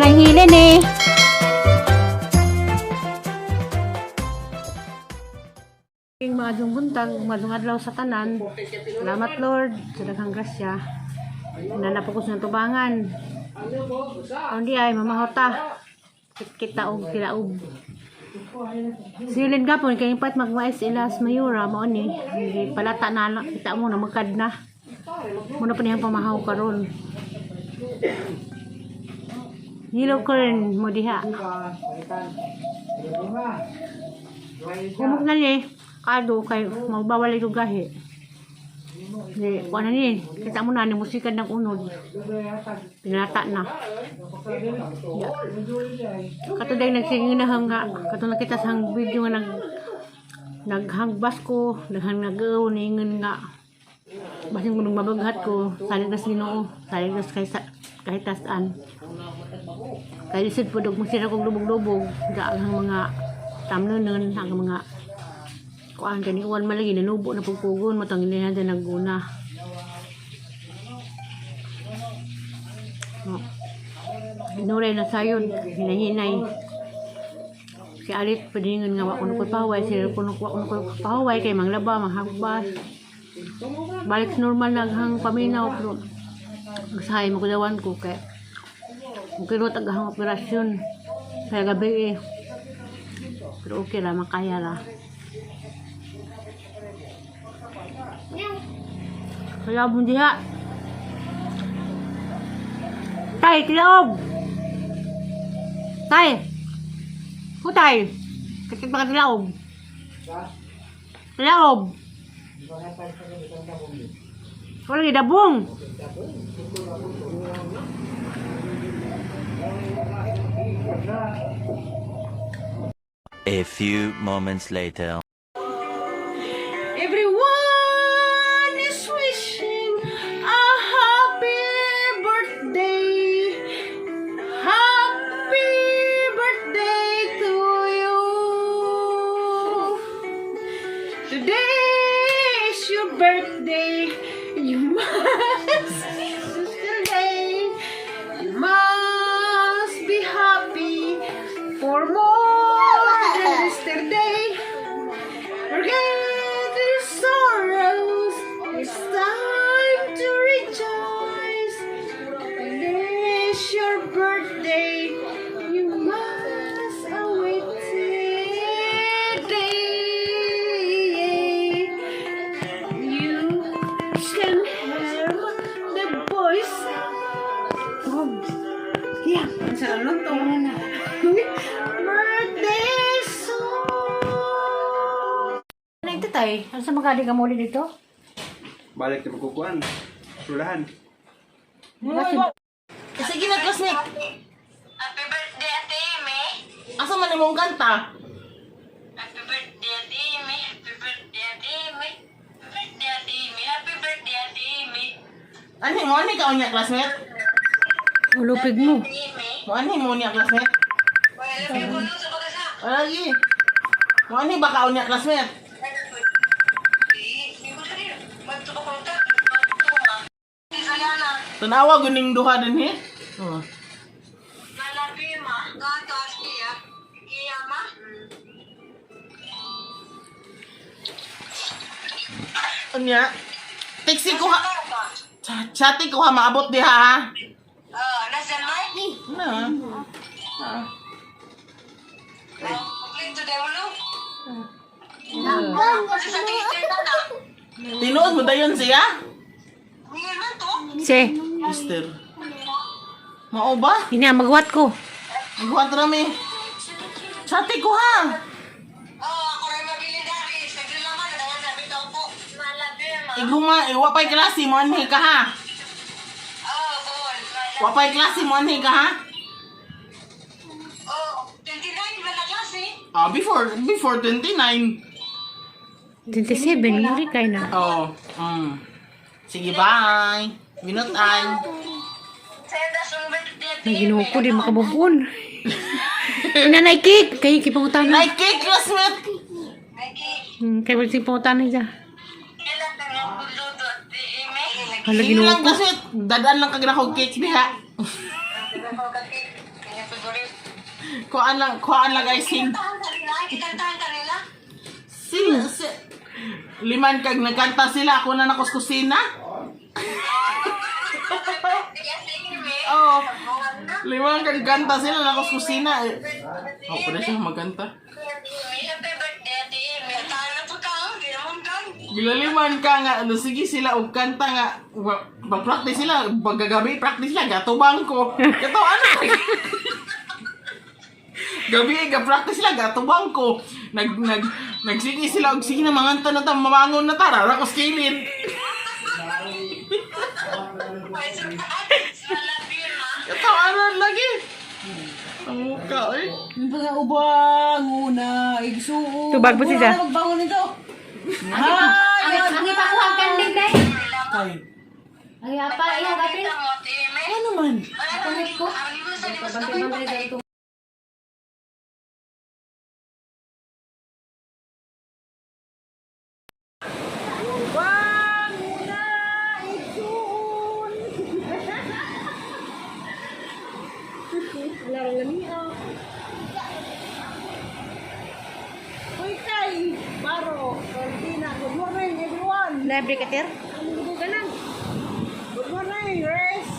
lang hilin eh. King maadong buntag, maadong adlaw sa tanan. Salamat Lord, sa daghang grasya. Nanapokos ng tubangan. Hindi ay mamahota. Kita og tilaob. Silin ka po, kaya pat magmais ilas mayura mo ni. Hindi palata na kita mo na magkad na. Muna pa niyang pamahaw karon. Hilo kern mo diha. Humok na ni. Kado kay magbawal ito gahi. Ano ni? Kita mo na ni musikan ng unod. Pinata na. Yeah. Katuday nagsinginahang nga. Katong nakita sa video nga naghangbas ko, nag-gaw ningon nga. Basin ko nung mabaghat ko, salig na Ginoo, salig na kahit tasaan. Kaya lisod po dog masira kong lubog-lubog, ang mga tamnonon, ang mga kuan kani uwan malagi nanubo na pugpugon matangin na din nagguna. No. Inuray na sayon, hinahinay. Si Alit padingon nga wa kuno ko paway, sila kuno ko paway kay manglaba, manghagbas. Balik sa normal naghang paminaw pero magsahay mo kudawan ko kay mungkin wata gahang operasyon sa gabi eh. Pero okay lah, makaya lah. Kaya mo diha. Tay, tilaog. Tay. Hutay. Kakit baka tilaog. Tilaog. Wala lagi dabong. A few moments later. Everyone is wishing a happy birthday. Happy birthday to you. Today is your birthday. You must today. You must be happy for more than yesterday. Forget your sorrows. It's time to rejoice. Today is your birthday. You must await today. You can hear the voice. Oh, yeah. Sa lontong na. Birthday song. Ano ito tayo? Ano sa magkali ka muli dito? Balik na magkukuhan. Sulahan. Sige na, classmate. Happy birthday, Ate Amy. Asa man imong kanta? Happy birthday, Ate Amy. Happy birthday, Ate Amy. Happy birthday, Ate Amy. Happy birthday, Ate Amy. Anhi mo ni ka unya, classmate? Ulupig mo. Ate Amy. Mo anhi mo niya, classmate? Wala may gulo sa bagasa. Lagi. Mo anhi ba ka unya, classmate? Hindi ko dali. Magto ka punta. Sayana. Tanawa guning duha din he. Oh. Malabi ma. Gatas niya. Iya ma. Unya. Tiksi ko ha. Chati ko ha maabot diha ha. Nasaan ma? Na. Magling to dewo no? Ah. Sa Twitter na na. Tinuod mo dayon siya? Ngayon man to. Si, Mister. Mao ba? ini ang magwat ko. Magbuhat rami. Chati ko ha. Ako rin mabili dari. Sagli naman. Naman sabi daw po. Malabi ma. Iguma, wapay klase mo anhi ka ha. Bon. Wapay klase mo anhi ka ha. 29 ba na klase? Before 29. 27, muri kay na. Oh. Sige, bye. Minutay. Senda sung birthday. Ang ginuho ko, di makabubun. Nanay cake! Kaya kipangutan na. Like cake, classmate. Nagi. Kaya wala siyang pangutan na siya. Kailan ka nga buluto at ime? Hala, Sige ginuho lang, ko. classmate. Dadaan lang kag nakog cake diha. Kaya Kuhaan lang guys, Ikantahan kanila. Liman kag nagkanta sila, ako na nakuskusina. Sige, me. Oo. Liman kag kanta sila, nakuskusina. Ako pa na siya magkanta. Happy birthday, Ate Amy. Talo pa ka, hindi naman kang. Gilaliman ka nga, ano, sige sila og kanta nga. Pag-practice sila, pagkagabi, practice sila, gatubang ko. Gato, ano? Gabi, ga-practice sila, gatubang ko. Nagsige sila, og sige na, manganta na ta, mamangon na ta, rarakos kilid. Gato, ano, lagi. Ang mukha, eh. Yung mga ubang una, igsuo. Tubag mo siya. Wala na magbangon nito. Ang ipakuhang kanding na Ay. Ay, apa, iya, kapil. Ano man? Pangit ko. Bantay-bantay dito. Ubang una, igsuon. Larang lamiya. Uy, kay. Baro. Cortina. Good morning, everyone. Libre ka, Ter? Ano ka lang? Good morning, Grace.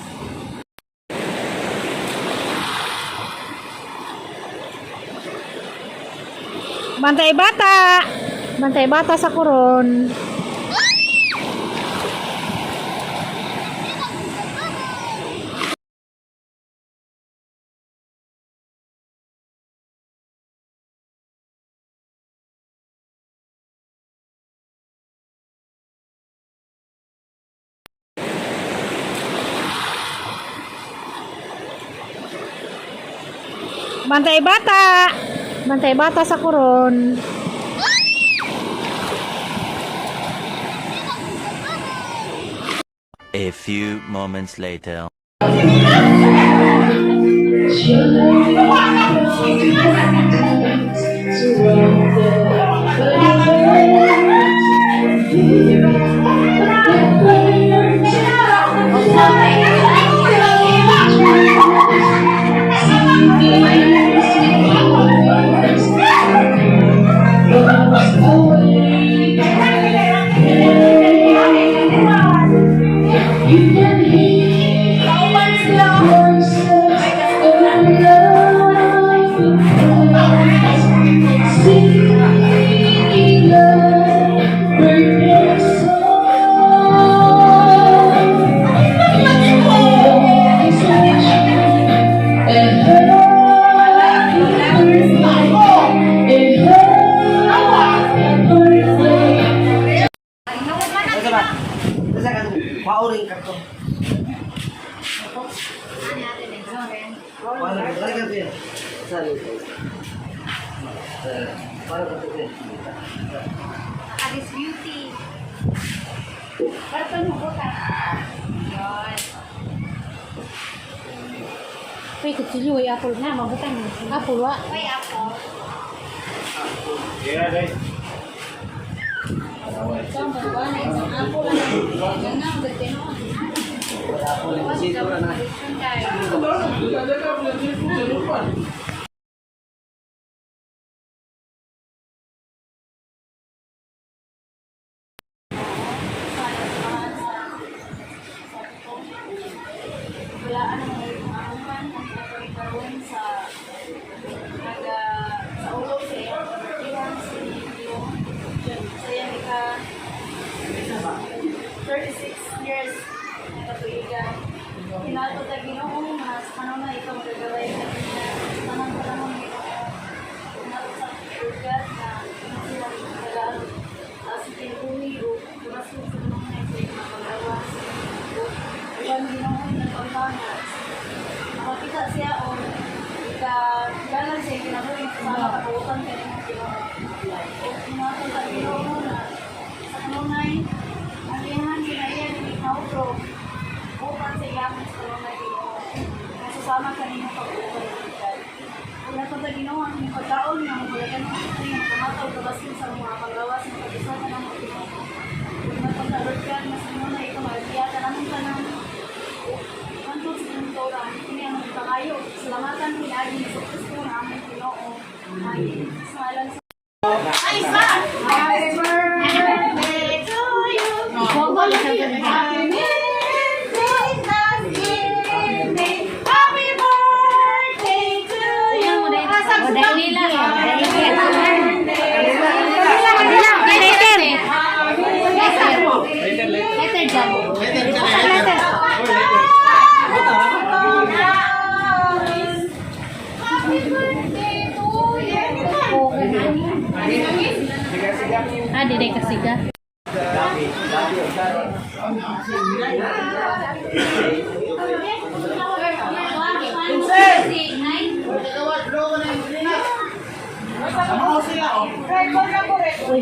Bantay bata. Bantay bata sa kuron. Bantay bata. Bantay bata sa kuron. A few moments later. Pauring ka to. Paano ka talaga din? Saan ito? Paano ka din? Alice Beauty. Para pa mo ka. Yan. Uy, kutsilyo, ay apple na. Mabutan mo. Apple, wa? Ay, apple. Yeah, guys. Ikaw, magawa na isang apple. Yan na, magdito. Sito na. Kinato ta Ginoo nga sa panahon na ikaw magagaway sa tamang panahon ni kinato sa pagkat na nasilang tagal sa tinuwi o tumasun sa mga na sa mga paglawas o iban Ginoo na pagpana makakita siya o ikagalan siya kinabuhi kasama kabuutan ka rin ng Ginoo o kinato ta Ginoo na sa kanunay ang iyahan kinaiyan ni Kautro bukan sa iyakan sa mga Ginoo. Nasasama ka ninyo pag-uway ng God. Kung napunta Ginoo ang inyong pagkaon na magulagan ng ito yung kamataw tabasin sa mga panggawas ng pag-isa ka ng mga Ginoo. Kung napunta Lord God, mas Ginoo na ito, magkiyata naman ka ng kanto sa inyong Torah. Hindi ang kayo. Salamatan pinagi sa Kristo na aming Ginoo. Ay, sa ngalan sa Ay, isa! Happy birthday to you. Happy birthday, happy birthday to you. Happy birthday to you. Ah, di kasiga. Ano sila, oh? Uy,